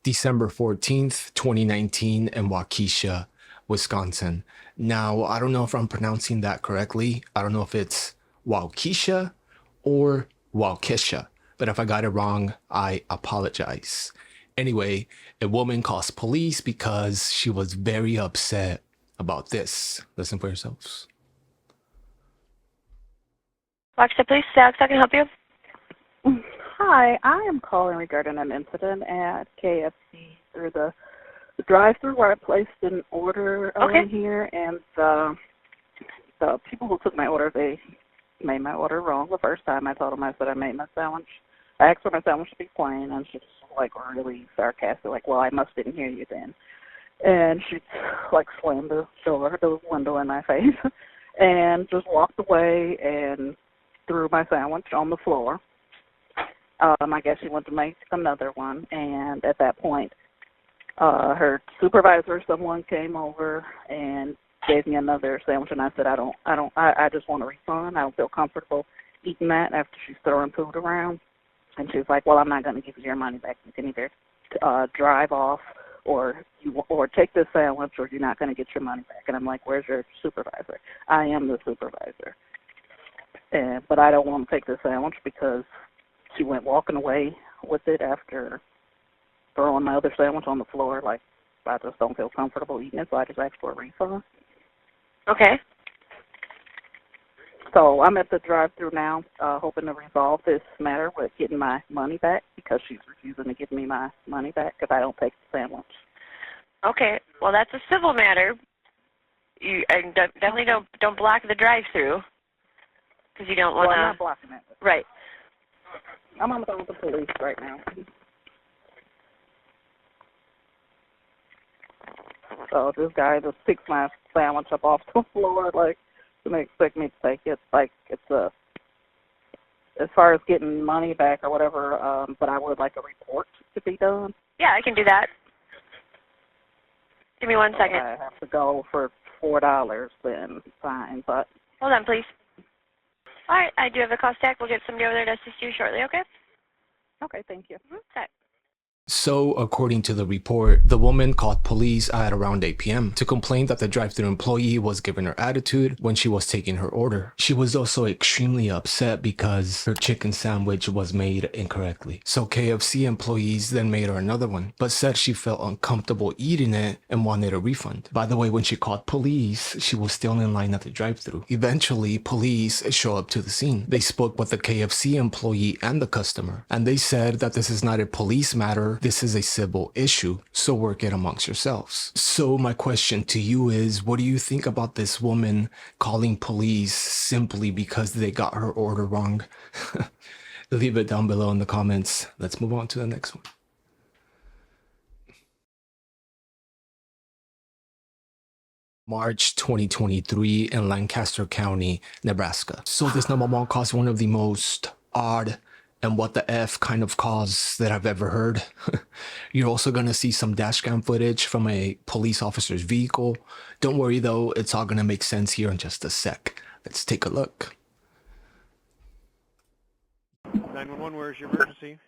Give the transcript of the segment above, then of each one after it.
December 14th, 2019 in Waukesha, Wisconsin. Now, I don't know if I'm pronouncing that correctly. I don't know if it's Waukesha or Waukesha, but if I got it wrong, I apologize. Anyway, a woman calls police because she was very upset about this. Listen for yourselves. Waukesha Police, Alex, I can help you. Hi, I am calling regarding an incident at KFC through the drive-through where I placed an order in here, and the people who took my order, they made my order wrong the first time. I told them, I said I made my sandwich. I asked for my sandwich to be plain, and she was like really sarcastic, like, well, I must didn't hear you then. And she like slammed the window in my face and just walked away and threw my sandwich on the floor. I guess she went to make another one, and at that point, her supervisor, someone came over and gave me another sandwich, and I said, I just want a refund. I don't feel comfortable eating that after she's throwing food around. And she was like, well, I'm not going to give you your money back. You can either drive off or take this sandwich, or you're not going to get your money back. And I'm like, where's your supervisor? I am the supervisor. But I don't want to take this sandwich because she went walking away with it after throwing my other sandwich on the floor. Like, I just don't feel comfortable eating it, so I just asked for a refund. Okay. So I'm at the drive-thru now, hoping to resolve this matter with getting my money back because she's refusing to give me my money back if I don't take the sandwich. Okay. Well, that's a civil matter. You definitely don't block the drive-thru because you don't want to. Well, I'm not blocking it. Right. I'm on the phone with the police right now. So this guy just picks my sandwich up off the floor, like, and they expect me to take it. Like, it's as far as getting money back or whatever, but I would like a report to be done. Yeah, I can do that. Give me 1 second. I have to go for $4, then fine, but. Hold on, please. All right, I do have a call stack. We'll get somebody over there to assist you shortly, okay? Okay, thank you. Okay. So, according to the report, the woman called police at around 8 p.m. to complain that the drive-thru employee was giving her attitude when she was taking her order. She was also extremely upset because her chicken sandwich was made incorrectly. So KFC employees then made her another one, but said she felt uncomfortable eating it and wanted a refund. By the way, when she called police, she was still in line at the drive-thru. Eventually, police show up to the scene. They spoke with the KFC employee and the customer, and they said that this is not a police matter. This is a civil issue, so work it amongst yourselves. So my question to you is, what do you think about this woman calling police simply because they got her order wrong? Leave it down below in the comments. Let's move on to the next one. March 2023 in Lancaster County, Nebraska. So this number one caused one of the most odd and what the F kind of calls that I've ever heard. You're also gonna see some dash cam footage from a police officer's vehicle. Don't worry though, it's all gonna make sense here in just a sec. Let's take a look. 911, where's your emergency?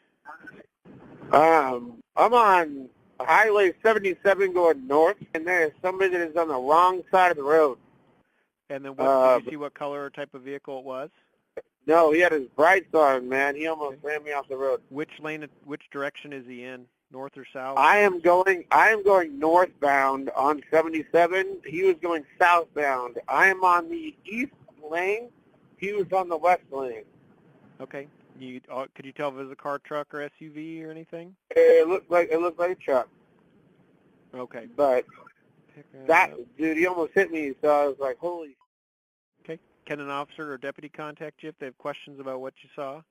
I'm on Highway 77 going north, and there's somebody that is on the wrong side of the road. And then did you see what color or type of vehicle it was? No, he had his brights on, man. He almost ran me off the road. Which direction is he in? North or south? I am going northbound on 77. He was going southbound. I am on the east lane. He was on the west lane. Okay. Could you tell if it was a car, truck, or SUV or anything? It looked like a truck. Okay. But dude, he almost hit me, so I was like, holy. Okay. Can an officer or deputy contact you if they have questions about what you saw?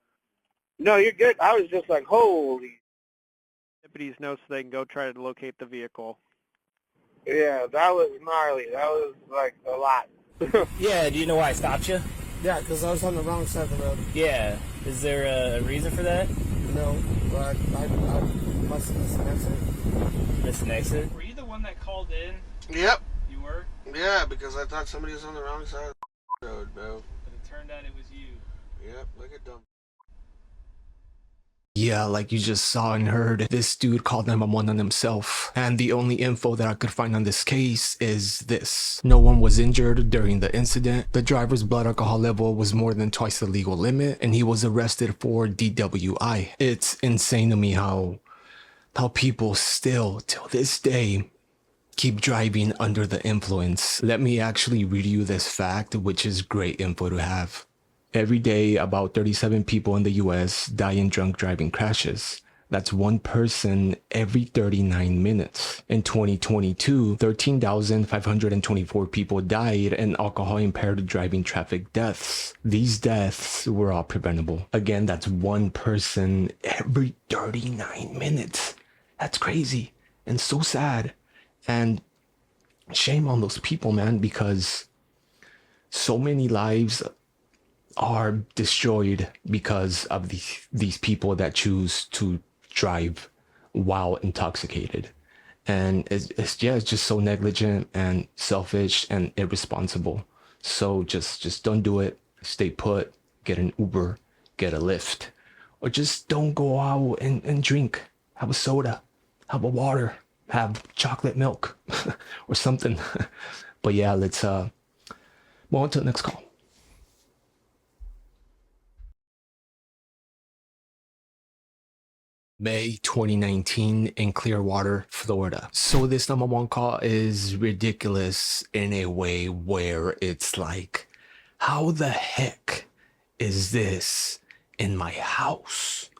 No, you're good. I was just like, holy. Deputies know so they can go try to locate the vehicle. Yeah, that was gnarly. That was like a lot. Yeah, do you know why I stopped you? Yeah, because I was on the wrong side of the road. Yeah. Is there a reason for that? No, but I must have missed an exit. Missed an exit? Were you the one that called in? Yep. You were? Yeah, because I thought somebody was on the wrong side of the road, bro. But it turned out it was you. Yep, like a dumb. Yeah, like you just saw and heard, this dude called 911 on himself. And the only info that I could find on this case is this. No one was injured during the incident. The driver's blood alcohol level was more than twice the legal limit, and he was arrested for DWI. It's insane to me how people still, till this day, keep driving under the influence. Let me actually read you this fact, which is great info to have. Every day, about 37 people in the US die in drunk driving crashes. That's one person every 39 minutes. In 2022, 13,524 people died in alcohol-impaired driving traffic deaths. These deaths were all preventable. Again, that's one person every 39 minutes. That's crazy and so sad. And shame on those people, man, because so many lives are destroyed because of these people that choose to drive while intoxicated. And it's just so negligent and selfish and irresponsible. So just don't do it. Stay put, get an Uber, get a Lyft, or just don't go out and drink. Have a soda, have a water, have chocolate milk or something. But yeah, let's move on to the next call. May 2019 in Clearwater, Florida. So this number one call is ridiculous in a way where it's like, how the heck is this in my house?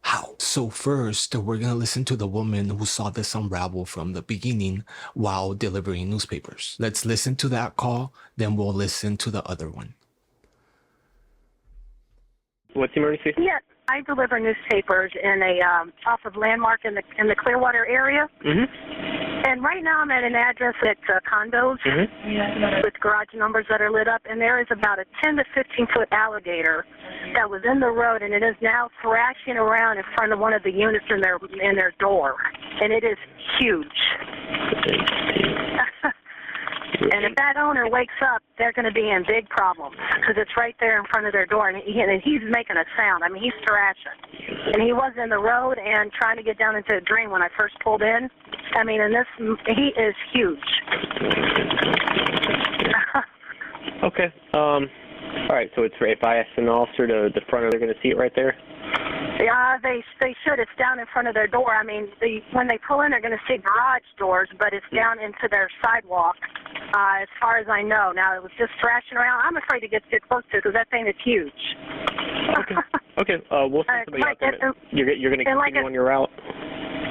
How? So first, we're gonna listen to the woman who saw this unravel from the beginning while delivering newspapers. Let's listen to that call, then we'll listen to the other one. What's the emergency? Yeah, I deliver newspapers in a off of Landmark in the Clearwater area. Mm-hmm. And right now I'm at an address that's condos with garage numbers that are lit up, and there is about a 10 to 15 foot alligator that was in the road, and it is now thrashing around in front of one of the units in their door, and it is huge. And if that owner wakes up, they're going to be in big problems because it's right there in front of their door, and he's making a sound. I mean, he's thrashing. And he was in the road and trying to get down into a drain when I first pulled in. I mean, and he is huge. Okay. All right, so if I ask an officer to the front, they're going to see it right there? Yeah, they should. It's down in front of their door. I mean, when they pull in, they're going to see garage doors, but it's down into their sidewalk, as far as I know. Now, it was just thrashing around. I'm afraid to get close to it because that thing is huge. Okay. We'll send somebody out there. You're going to continue on your route?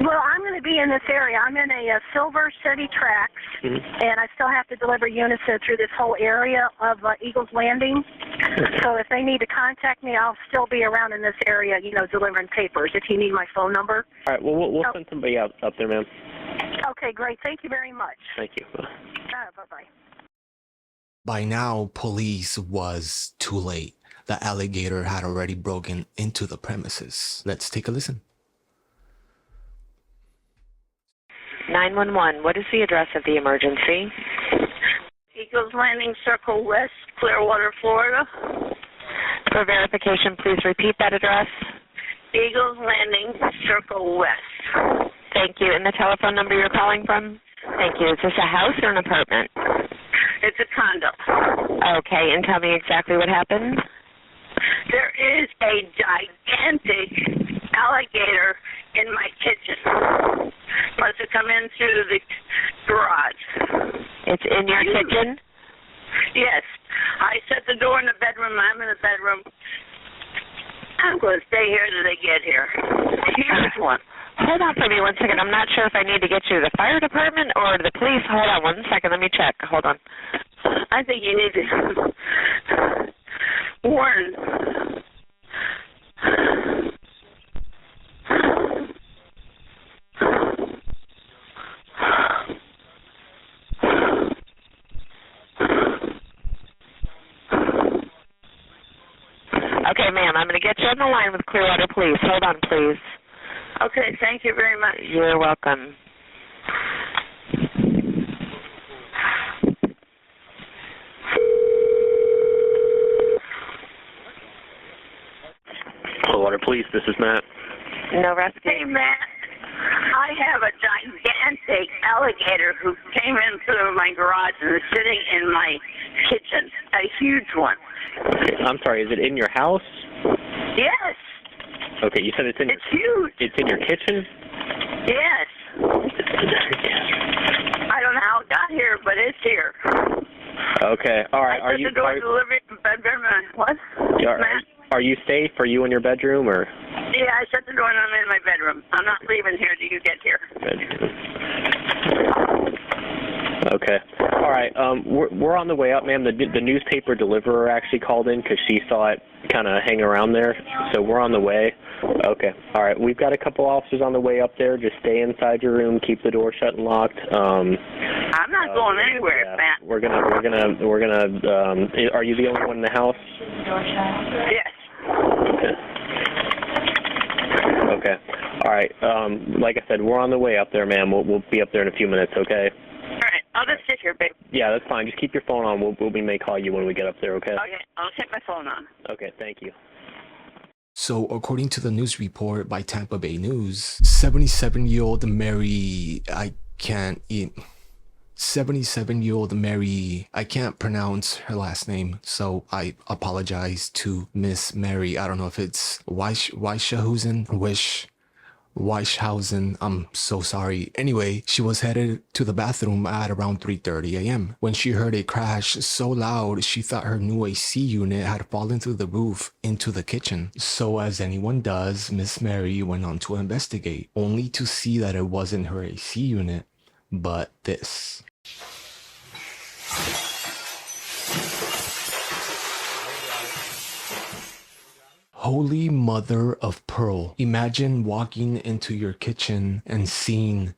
Well, I'm going to be in this area. I'm in a Silver City Tracks, and I still have to deliver units through this whole area of Eagles Landing. So if they need to contact me, I'll still be around in this area, delivering papers if you need my phone number. All right, well, we'll send somebody up there, ma'am. Okay, great. Thank you very much. Thank you. Bye-bye. By now, police was too late. The alligator had already broken into the premises. Let's take a listen. 911, what is the address of the emergency? Eagles Landing, Circle West, Clearwater, Florida. For verification, please repeat that address. Eagles Landing, Circle West. Thank you. And the telephone number you're calling from? Thank you. Is this a house or an apartment? It's a condo. Okay, and tell me exactly what happened. There is a gigantic alligator in my kitchen. Must have come in through the garage. It's in your kitchen? Yes. I set the door in the bedroom. I'm in the bedroom. I'm going to stay here till they get here. Huge one. Hold on for me 1 second. I'm not sure if I need to get you to the fire department or the police. Hold on 1 second. Let me check. Hold on. I think you need to warn. Okay, ma'am, I'm going to get you on the line with Clearwater Police. Hold on, please. Okay, thank you very much. You're welcome. Clearwater Police, this is Matt. No rescue. Hey, Matt. I have a gigantic alligator who came into my garage and is sitting in my kitchen. A huge one. I'm sorry, is it in your house? Yes. Okay, you said it's in huge. It's in your kitchen? Yes. I don't know how it got here, but it's here. Okay, all right. I shut the door to the living bedroom. What? Are you safe? Are you in your bedroom or? Yeah, I shut the door and I'm in my bedroom. I'm not leaving here till you get here. Okay. All right. We're on the way up, ma'am. The newspaper deliverer actually called in because she saw it kind of hang around there. So we're on the way. Okay. All right. We've got a couple officers on the way up there. Just stay inside your room. Keep the door shut and locked. I'm not going anywhere, Matt. We're gonna. Are you the only one in the house? Yes. Okay. All right. Like I said, we're on the way up there, ma'am. We'll be up there in a few minutes. Okay. All right. I'll just sit here, babe. Yeah, that's fine. Just keep your phone on. We may call you when we get up there. Okay. Okay. I'll take my phone on. Okay. Thank you. So, according to the news report by Tampa Bay News, 77-year-old Mary, I can't pronounce her last name, so I apologize to Miss Mary. I don't know if it's Weishausen. I'm so sorry. Anyway, she was headed to the bathroom at around 3:30 a.m. when she heard a crash so loud she thought her new AC unit had fallen through the roof into the kitchen. So as anyone does, Miss Mary went on to investigate, only to see that it wasn't her AC unit, but this. Holy Mother of Pearl. Imagine walking into your kitchen and seeing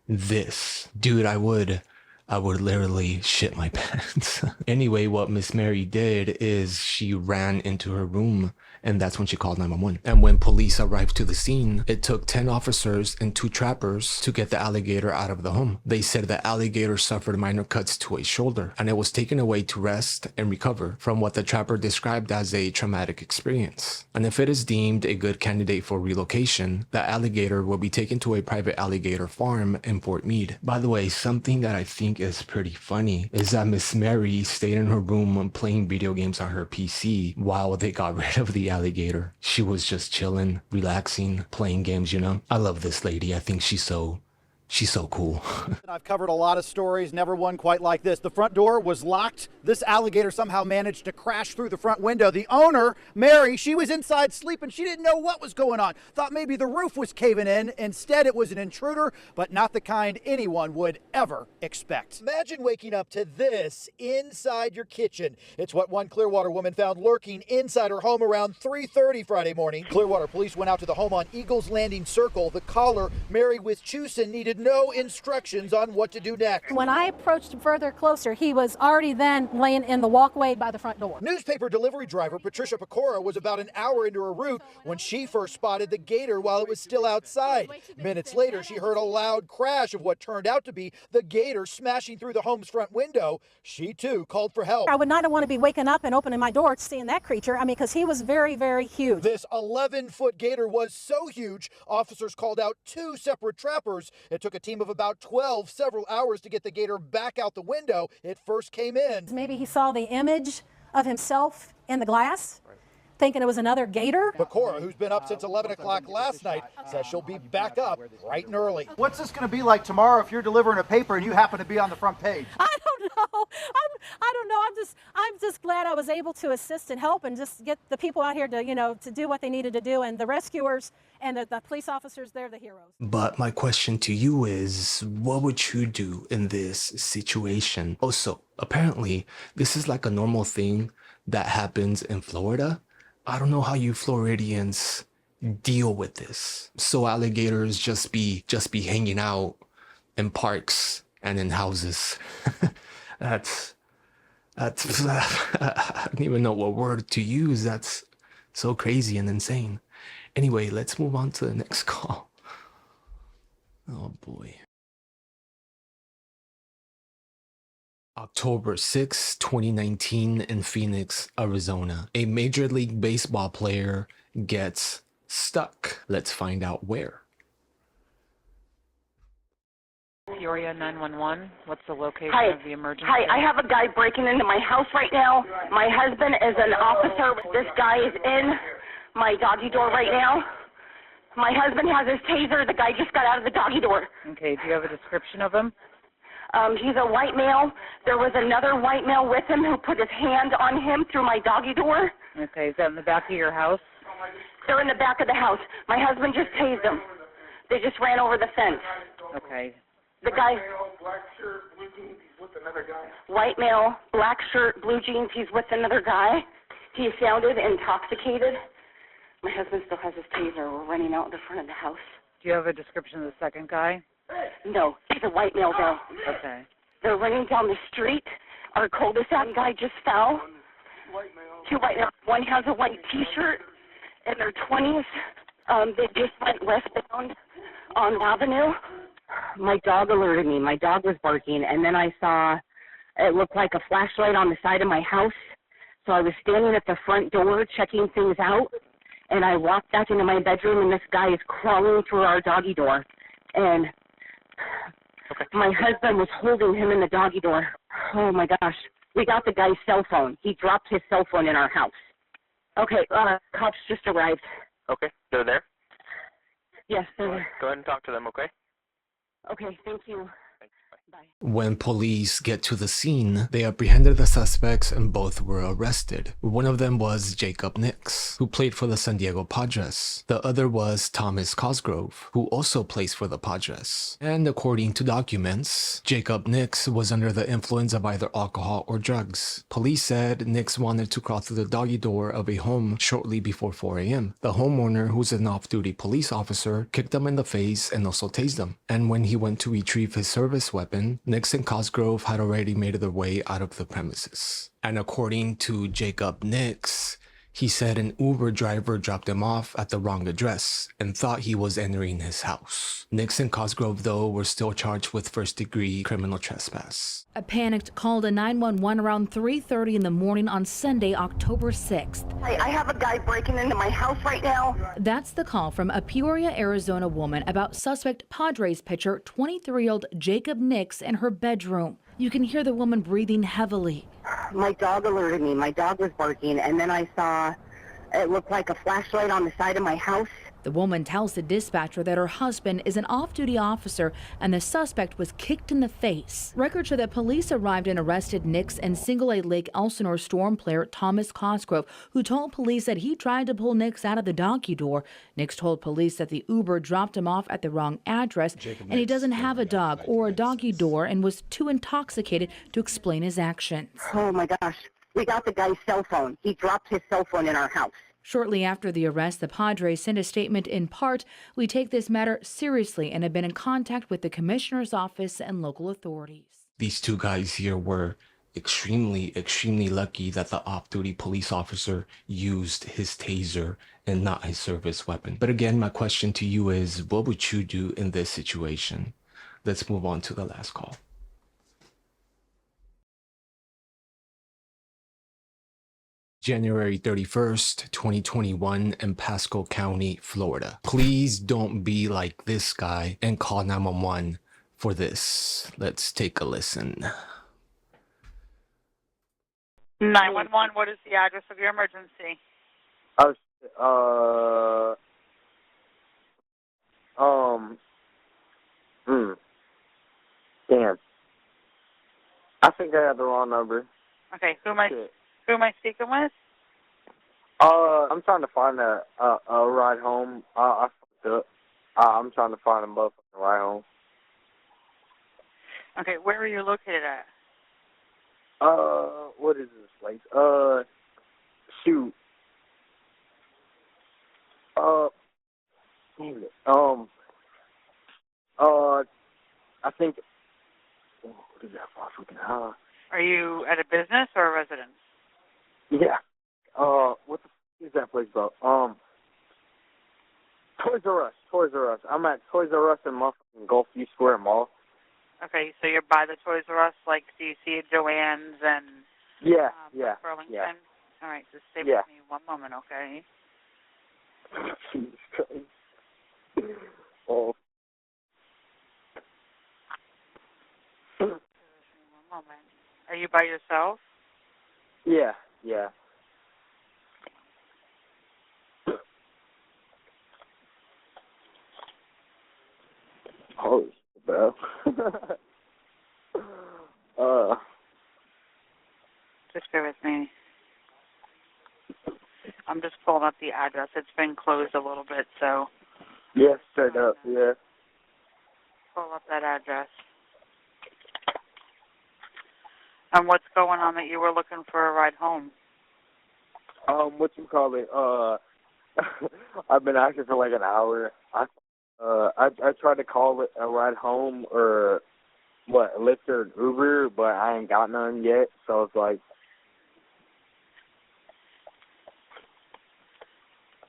this. Dude, I would literally shit my pants. Anyway, what Miss Mary did is she ran into her room, and that's when she called 911. And when police arrived to the scene, it took 10 officers and 2 trappers to get the alligator out of the home. They said the alligator suffered minor cuts to a shoulder, and it was taken away to rest and recover from what the trapper described as a traumatic experience. And if it is deemed a good candidate for relocation, the alligator will be taken to a private alligator farm in Fort Meade. By the way, something that I think is pretty funny is that Miss Mary stayed in her room playing video games on her PC while they got rid of the alligator. She was just chilling, relaxing, playing games, you know? I love this lady. I think she's so cool. I've covered a lot of stories, never one quite like this. The front door was locked. This alligator somehow managed to crash through the front window. The owner, Mary, she was inside sleeping. She didn't know what was going on. Thought maybe the roof was caving in. Instead, it was an intruder, but not the kind anyone would ever expect. Imagine waking up to this inside your kitchen. It's what one Clearwater woman found lurking inside her home around 3:30 Friday morning. Clearwater police went out to the home on Eagles Landing Circle. The caller, Mary Wischusen, needed no instructions on what to do next. When I approached further closer, he was already then laying in the walkway by the front door. Newspaper delivery driver Patricia Pecora was about an hour into her route when she first spotted the gator while it was still outside. Minutes later, she heard a loud crash of what turned out to be the gator smashing through the home's front window. She too called for help. I would not want to be waking up and opening my door seeing that creature. I mean, because he was very, very huge. This 11-foot gator was so huge, officers called out 2 separate trappers. It took a team of about 12 several hours to get the gator back out the window it first came in. Maybe he saw the image of himself in the glass, thinking it was another gator. Pecora, who's been up since 11 o'clock last night, says she'll be back up bright and early. What's this going to be like tomorrow if you're delivering a paper and you happen to be on the front page? I don't know. I don't know. I'm just glad I was able to assist and help and just get the people out here to, to do what they needed to do, and the rescuers and the police officers, they're the heroes. But my question to you is, what would you do in this situation? Also, apparently, this is like a normal thing that happens in Florida. I don't know how you Floridians deal with this. So alligators just be hanging out in parks and in houses. That's I don't even know what word to use. That's so crazy and insane. Anyway, let's move on to the next call. Oh boy. October 6, 2019 in Phoenix, Arizona. A Major League Baseball player gets stuck. Let's find out where. Peoria 911. What's the location of the emergency? Hi, I have a guy breaking into my house right now. My husband is an officer. This guy is in my doggy door right now. My husband has his taser. The guy just got out of the doggy door. Okay, do you have a description of him? He's a white male. There was another white male with him who put his hand on him through my doggy door. Okay, is that in the back of your house? They're in the back of the house. My husband just tased them. They just ran over the fence. Okay. The guy, Black shirt, blue jeans, he's with another guy. white male, black shirt, blue jeans, he's with another guy. He sounded intoxicated. My husband still has his taser. We're running out the front of the house. Do you have a description of the second guy? No, he's a white male though. Okay. They're running down the street. Our cul-de-sac guy just fell. Two white males. One has a white T-shirt in their 20s. They just went westbound on Avenue. My dog alerted me. My dog was barking, and then I saw it looked like a flashlight on the side of my house. So I was standing at the front door checking things out, and I walked back into my bedroom, and this guy is crawling through our doggy door. And my husband was holding him in the doggy door. Oh, my gosh. We got the guy's cell phone. He dropped his cell phone in our house. Okay, cops just arrived. Okay, they're there? Yes, they're there. Go ahead and talk to them, okay? Okay, thank you. When police get to the scene, they apprehended the suspects and both were arrested. One of them was Jacob Nix, who played for the San Diego Padres. The other was Thomas Cosgrove, who also plays for the Padres. And according to documents, Jacob Nix was under the influence of either alcohol or drugs. Police said Nix wanted to crawl through the doggy door of a home shortly before 4 a.m. The homeowner, who's an off-duty police officer, kicked him in the face and also tased him. And when he went to retrieve his service weapon, Nix and Cosgrove had already made their way out of the premises. And according to Jacob Nix, he said an Uber driver dropped him off at the wrong address and thought he was entering his house. Nix and Cosgrove, though, were still charged with first-degree criminal trespass. A panicked call to 911 around 3:30 in the morning on Sunday, October 6th. Hi, I have a guy breaking into my house right now. That's the call from a Peoria, Arizona woman about suspect Padres pitcher 23-year-old Jacob Nix in her bedroom. You can hear the woman breathing heavily. My dog alerted me. My dog was barking, and then I saw it looked like a flashlight on the side of my house. The woman tells the dispatcher that her husband is an off-duty officer and the suspect was kicked in the face. Records show that police arrived and arrested Nix and Single-A Lake Elsinore Storm player Thomas Cosgrove, who told police that he tried to pull Nix out of the doggy door. Nix told police that the Uber dropped him off at the wrong address and he doesn't have a dog or a doggy door and was too intoxicated to explain his actions. Oh my gosh. We got the guy's cell phone. He dropped his cell phone in our house. Shortly after the arrest, the Padres sent a statement in part, "We take this matter seriously and have been in contact with the commissioner's office and local authorities." These two guys here were extremely lucky that the off-duty police officer used his taser and not his service weapon. But again, my question to you is, what would you do in this situation? Let's move on to the last call. January 31st, 2021 in Pasco County, Florida. Please don't be like this guy and call 911 for this. Let's take a listen. 911, what is the address of your emergency? Damn. I think I have the wrong number. Okay, who am I speaking with? I'm trying to find a ride home. I fucked up. I'm trying to find a motherfucking ride home. Okay, where are you located at? What is this place? Shoot. Damn it. I think. Oh, what is that fucking Are you at a business or a residence? Yeah. What the f is that place, bro? Toys R Us. Toys R Us. I'm at Toys R Us in motherfucking Gulfview Square Mall. Okay, so you're by the Toys R Us, like, do you see Joann's and Yeah. Burlington? Yeah. All right, just stay Yeah. with me one moment, okay? Jesus Christ. Oh. One moment. Are you by yourself? Yeah, yeah. Holy shit, bro. Just bear with me. I'm just pulling up the address. It's been closed a little bit, so Yeah, straight up, yeah. pull up that address. And what's going on that you were looking for a ride home? What you call it? I've been asking for like an hour. I tried to call it a ride home or Lyft or an Uber, but I ain't got none yet. So it's like,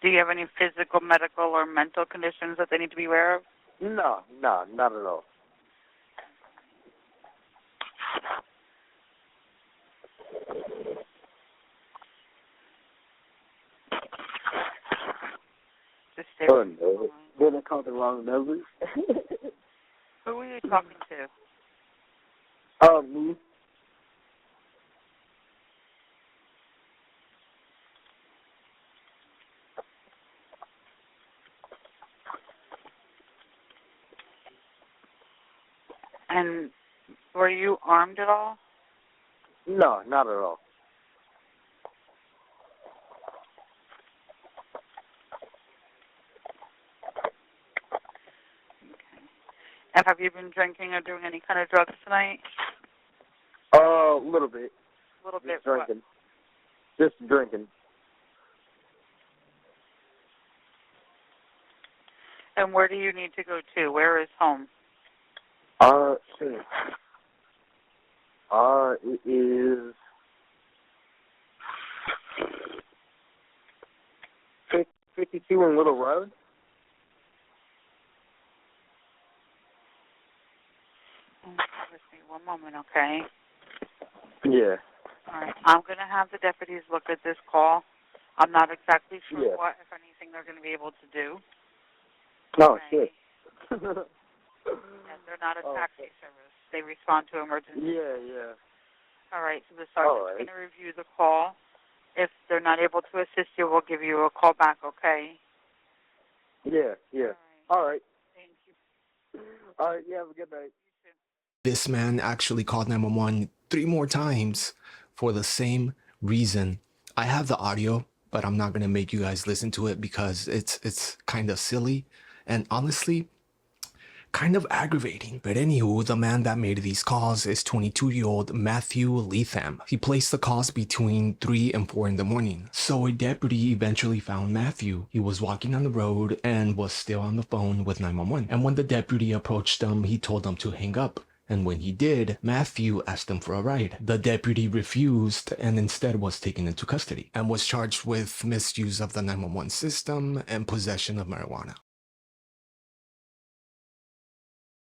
Do you have any physical, medical, or mental conditions that they need to be aware of? no, not at all. Just stay Oh with me. no! Then I called the wrong number. Who were you talking to? Me. And were you armed at all? No, not at all. And have you been drinking or doing any kind of drugs tonight? A little bit. A little bit. Just drinking. Just drinking. And where do you need to go to? Where is home? Shit. It is 52 in Little Road. With me one moment, okay? Yeah. All right. I'm going to have the deputies look at this call. I'm not exactly sure Yeah. what, if anything, they're going to be able to do. Oh, shit. And they're not a taxi service. They respond to emergencies. Yeah. All right. So the All sergeant's right. going to review the call. If they're not able to assist you, we'll give you a call back, okay? Yeah. All right. Thank you. All right, you have a good night. This man actually called 911 3 more times for the same reason. I have the audio, but I'm not going to make you guys listen to it because it's kind of silly and honestly kind of aggravating. But anywho, the man that made these calls is 22-year-old Matthew Leatham. He placed the calls between 3 and 4 in the morning. So a deputy eventually found Matthew. He was walking on the road and was still on the phone with 911. And when the deputy approached him, he told him to hang up. And when he did, Matthew asked him for a ride. The deputy refused and instead was taken into custody and was charged with misuse of the 911 system and possession of marijuana.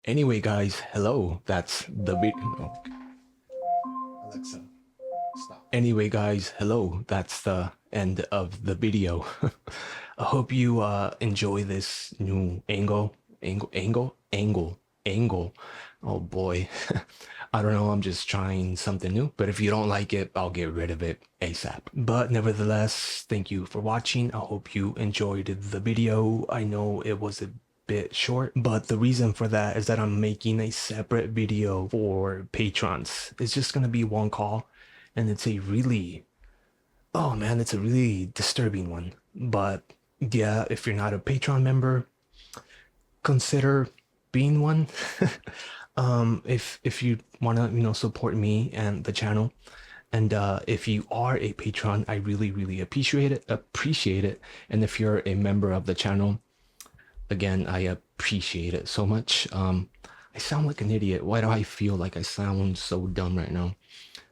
Anyway, guys, hello. That's the video. Alexa, stop. Anyway, guys, hello. That's the end of the video. I hope you enjoy this new angle. Oh boy. I don't know, I'm just trying something new. But if you don't like it, I'll get rid of it ASAP. But nevertheless, thank you for watching. I hope you enjoyed the video. I know it was a bit short, but the reason for that is that I'm making a separate video for patrons. It's just gonna be one call, and it's a really, oh man, it's a really disturbing one. But yeah, if you're not a Patreon member, consider being one. If you want to support me and the channel, and if you are a patron, I really appreciate it. And if you're a member of the channel, again, I appreciate it so much. I sound like an idiot. Why do I feel like I sound so dumb right now?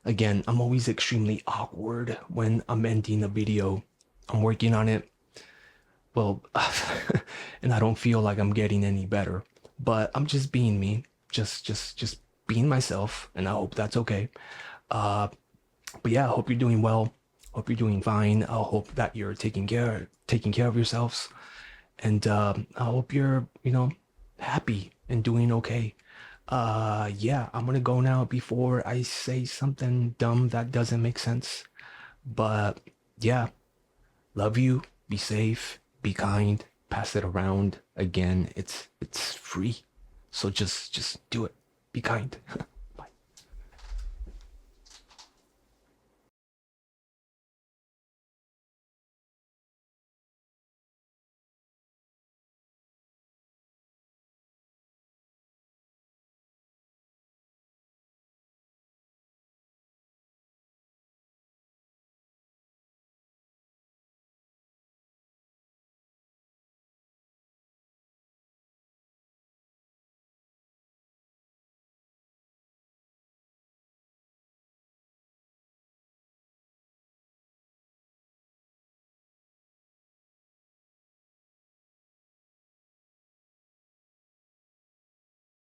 Again, I'm always extremely awkward when I'm ending a video. I'm working on it. Well, and I don't feel like I'm getting any better. But I'm just being me, just being myself, and I hope that's okay. But yeah, I hope you're doing well. Hope you're doing fine. I hope that you're taking care taking care of yourselves. And I hope you're, happy and doing okay. Yeah, I'm gonna go now before I say something dumb that doesn't make sense. But yeah, love you, be safe, be kind, pass it around. Again, it's free. So just do it. Be kind.